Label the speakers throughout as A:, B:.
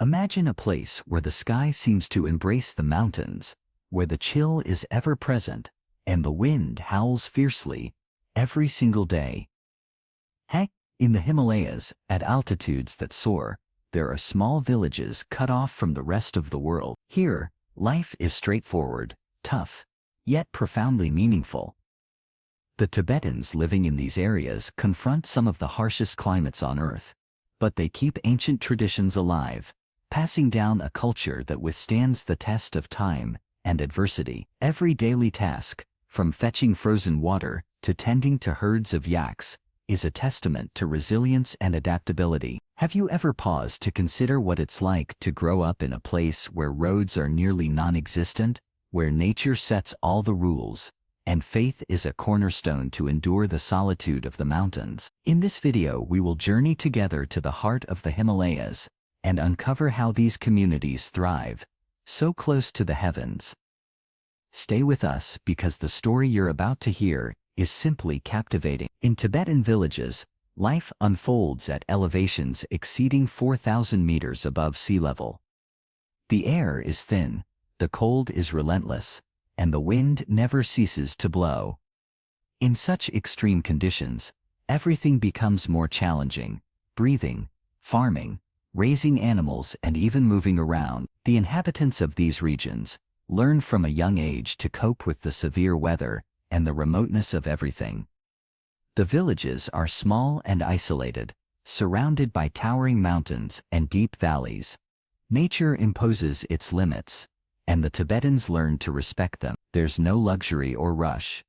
A: Imagine a place where the sky seems to embrace the mountains, where the chill is ever present, and the wind howls fiercely every single day. Heck, in the Himalayas, at altitudes that soar, there are small villages cut off from the rest of the world. Here, life is straightforward, tough, yet profoundly meaningful. The Tibetans living in these areas confront some of the harshest climates on Earth, but they keep ancient traditions alive, passing down a culture that withstands the test of time and adversity. Every daily task, from fetching frozen water to tending to herds of yaks, is a testament to resilience and adaptability. Have you ever paused to consider what it's like to grow up in a place where roads are nearly non-existent, where nature sets all the rules, and faith is a cornerstone to endure the solitude of the mountains? In this video, we will journey together to the heart of the Himalayas and uncover how these communities thrive, so close to the heavens. Stay with us because the story you're about to hear is simply captivating. In Tibetan villages, life unfolds at elevations exceeding 4,000 meters above sea level. The air is thin, the cold is relentless, and the wind never ceases to blow. In such extreme conditions, everything becomes more challenging: breathing, farming, raising animals, and even moving around. The inhabitants of these regions learn from a young age to cope with the severe weather and the remoteness of everything. The villages are small and isolated, surrounded by towering mountains and deep valleys. Nature imposes its limits, and the Tibetans learn to respect them. There's no luxury or rush.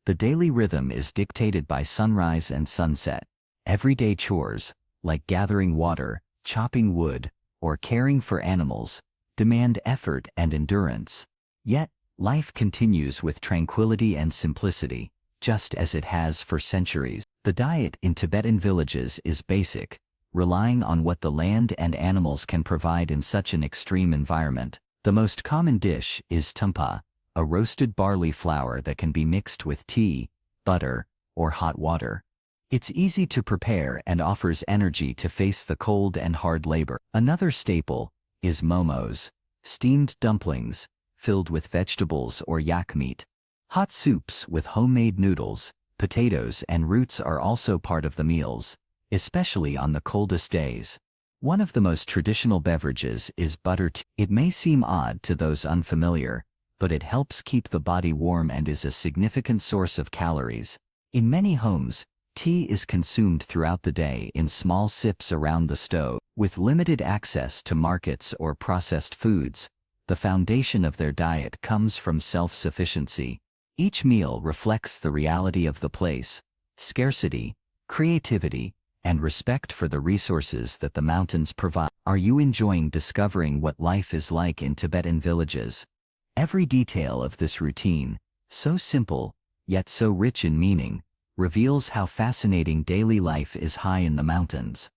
A: The daily rhythm is dictated by sunrise and sunset. Everyday chores, like gathering water, chopping wood, or caring for animals, demand effort and endurance. Yet, life continues with tranquility and simplicity, just as it has for centuries. The diet in Tibetan villages is basic, relying on what the land and animals can provide in such an extreme environment. The most common dish is tumpa, a roasted barley flour that can be mixed with tea, butter, or hot water. It's easy to prepare and offers energy to face the cold and hard labor. Another staple is momos, steamed dumplings filled with vegetables or yak meat. Hot soups with homemade noodles, potatoes, and roots are also part of the meals, especially on the coldest days. One of the most traditional beverages is butter tea. It may seem odd to those unfamiliar, but it helps keep the body warm and is a significant source of calories. In many homes, tea is consumed throughout the day in small sips around the stove. With limited access to markets or processed foods, the foundation of their diet comes from self-sufficiency. Each meal reflects the reality of the place: scarcity, creativity, and respect for the resources that the mountains provide. Are you enjoying discovering what life is like in Tibetan villages? Every detail of this routine, so simple, yet so rich in meaning, reveals how fascinating daily life is high in the mountains.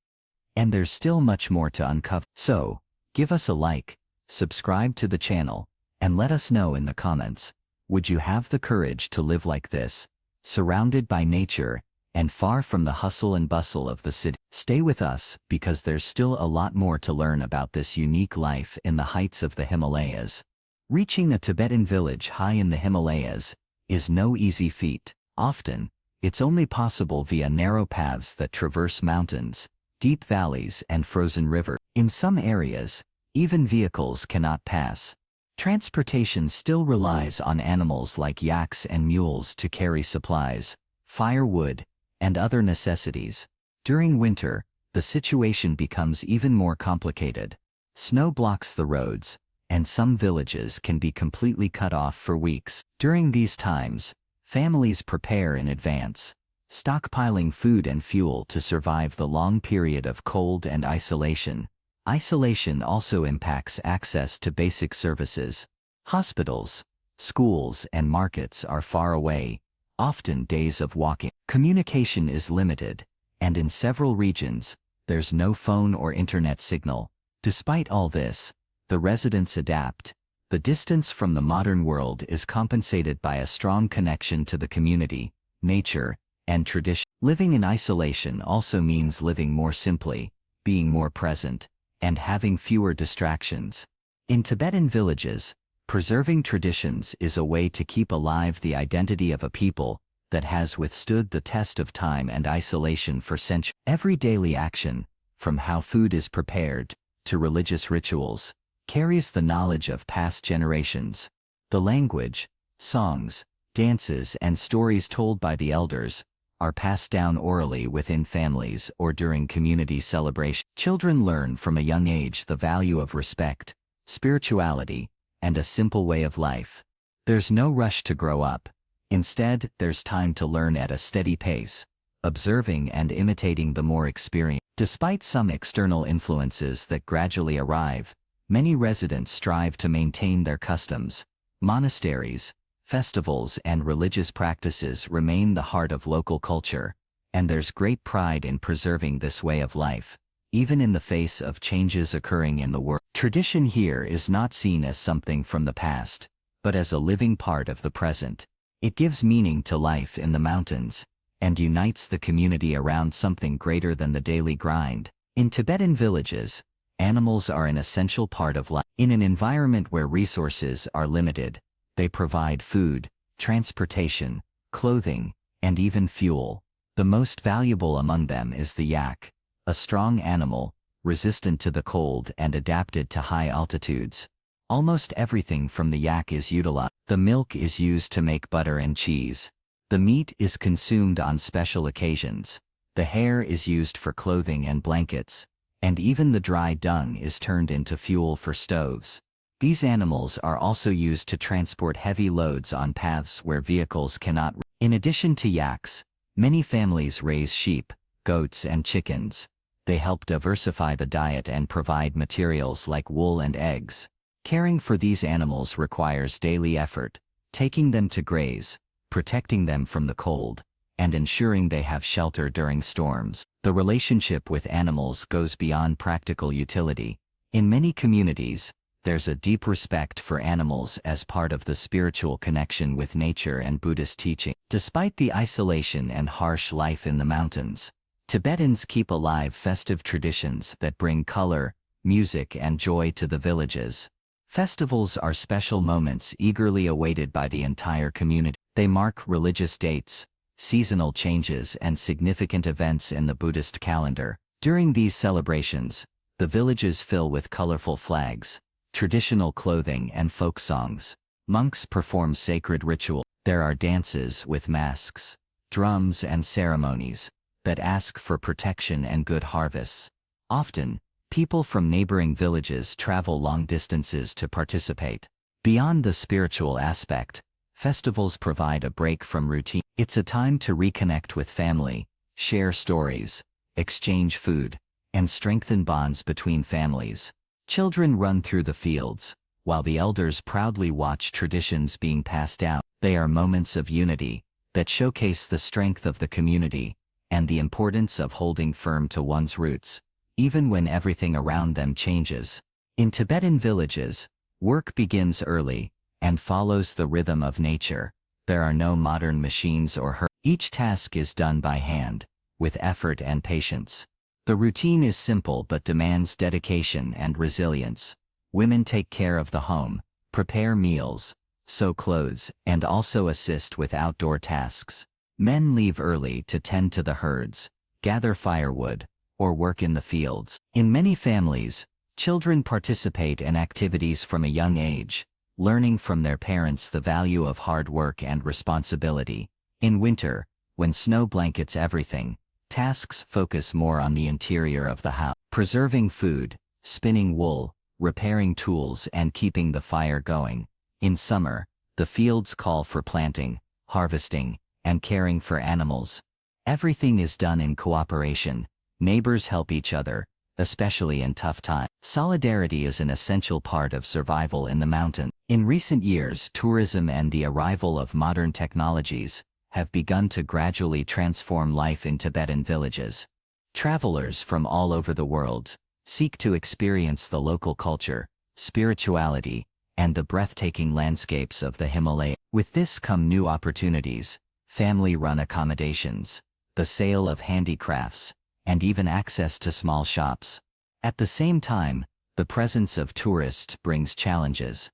A: And there's still much more to uncover. So, give us a like, subscribe to the channel, and let us know in the comments, would you have the courage to live like this, surrounded by nature, and far from the hustle and bustle of the city? Stay with us because there's still a lot more to learn about this unique life in the heights of the Himalayas. Reaching a Tibetan village high in the Himalayas is no easy feat. Often, it's only possible via narrow paths that traverse mountains, deep valleys, and frozen rivers. In some areas, even vehicles cannot pass. Transportation still relies on animals like yaks and mules to carry supplies, firewood, and other necessities. During winter, the situation becomes even more complicated. Snow blocks the roads, and some villages can be completely cut off for weeks. During these times, families prepare in advance, stockpiling food and fuel to survive the long period of cold and isolation. Isolation also impacts access to basic services. Hospitals, schools, and markets are far away, often days of walking. Communication is limited, and in several regions, there's no phone or internet signal. Despite all this, the residents adapt. The distance from the modern world is compensated by a strong connection to the community, nature, and tradition. Living in isolation also means living more simply, being more present, and having fewer distractions. In Tibetan villages, preserving traditions is a way to keep alive the identity of a people that has withstood the test of time and isolation for centuries. Every daily action, from how food is prepared to religious rituals, carries the knowledge of past generations. The language, songs, dances, and stories told by the elders are passed down orally within families or during community celebration. Children learn from a young age the value of respect, spirituality, and a simple way of life. There's no rush to grow up. Instead, there's time to learn at a steady pace, observing and imitating the more experienced. Despite some external influences that gradually arrive, many residents strive to maintain their customs. Monasteries, festivals, and religious practices remain the heart of local culture, and there's great pride in preserving this way of life, even in the face of changes occurring in the world. Tradition here is not seen as something from the past, but as a living part of the present. It gives meaning to life in the mountains, and unites the community around something greater than the daily grind. In Tibetan villages, animals are an essential part of life. In an environment where resources are limited, they provide food, transportation, clothing, and even fuel. The most valuable among them is the yak, a strong animal, resistant to the cold and adapted to high altitudes. Almost everything from the yak is utilized. The milk is used to make butter and cheese. The meat is consumed on special occasions. The hair is used for clothing and blankets, and even the dry dung is turned into fuel for stoves. These animals are also used to transport heavy loads on paths where vehicles cannot. In addition to yaks, many families raise sheep, goats, and chickens. They help diversify the diet and provide materials like wool and eggs. Caring for these animals requires daily effort, taking them to graze, protecting them from the cold, and ensuring they have shelter during storms. The relationship with animals goes beyond practical utility. In many communities, there's a deep respect for animals as part of the spiritual connection with nature and Buddhist teaching. Despite the isolation and harsh life in the mountains, Tibetans keep alive festive traditions that bring color, music, and joy to the villages. Festivals are special moments eagerly awaited by the entire community. They mark religious dates, seasonal changes, and significant events in the Buddhist calendar. During these celebrations, the villages fill with colorful flags, traditional clothing, and folk songs. Monks perform sacred rituals. There are dances with masks, drums, and ceremonies that ask for protection and good harvests. Often, people from neighboring villages travel long distances to participate. Beyond the spiritual aspect, festivals provide a break from routine. It's a time to reconnect with family, share stories, exchange food, and strengthen bonds between families. Children run through the fields, while the elders proudly watch traditions being passed down. They are moments of unity that showcase the strength of the community and the importance of holding firm to one's roots, even when everything around them changes. In Tibetan villages, work begins early and follows the rhythm of nature. There are no modern machines or hurry. Each task is done by hand, with effort and patience. The routine is simple but demands dedication and resilience. Women take care of the home, prepare meals, sew clothes, and also assist with outdoor tasks. Men leave early to tend to the herds, gather firewood, or work in the fields. In many families, children participate in activities from a young age, learning from their parents the value of hard work and responsibility. In winter, when snow blankets everything, tasks focus more on the interior of the house, preserving food, spinning wool, repairing tools, and keeping the fire going. In summer, the fields call for planting, harvesting, and caring for animals. Everything is done in cooperation. Neighbors help each other, especially in tough times. Solidarity is an essential part of survival in the mountains. In recent years, tourism and the arrival of modern technologies have begun to gradually transform life in Tibetan villages. Travelers from all over the world seek to experience the local culture, spirituality, and the breathtaking landscapes of the Himalayas. With this come new opportunities, family-run accommodations, the sale of handicrafts, and even access to small shops. At the same time, the presence of tourists brings challenges.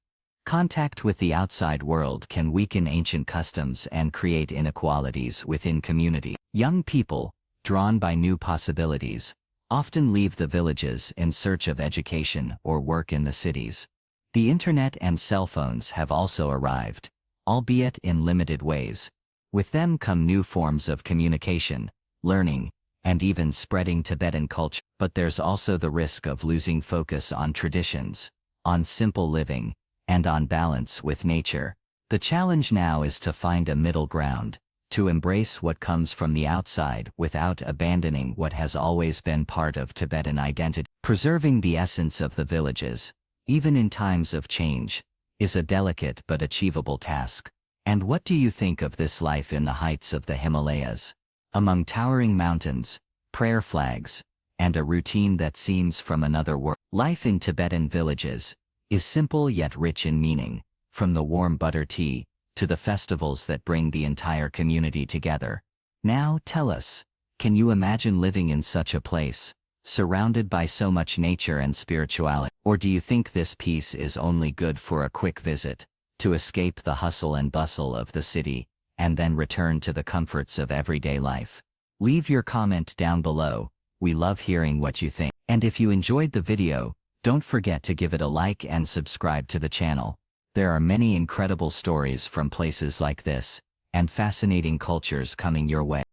A: Contact with the outside world can weaken ancient customs and create inequalities within community. Young people, drawn by new possibilities, often leave the villages in search of education or work in the cities. The internet and cell phones have also arrived, albeit in limited ways. With them come new forms of communication, learning, and even spreading Tibetan culture. But there's also the risk of losing focus on traditions, on simple living, and on balance with nature. The challenge now is to find a middle ground, to embrace what comes from the outside without abandoning what has always been part of Tibetan identity. Preserving the essence of the villages, even in times of change, is a delicate but achievable task. And what do you think of this life in the heights of the Himalayas? Among towering mountains, prayer flags, and a routine that seems from another world. Life in Tibetan villages is simple yet rich in meaning, from the warm butter tea to the festivals that bring the entire community together. Now tell us, can you imagine living in such a place, surrounded by so much nature and spirituality? Or do you think this peace is only good for a quick visit, to escape the hustle and bustle of the city, and then return to the comforts of everyday life? Leave your comment down below. We love hearing what you think. And if you enjoyed the video, don't forget to give it a like and subscribe to the channel. There are many incredible stories from places like this, and fascinating cultures coming your way.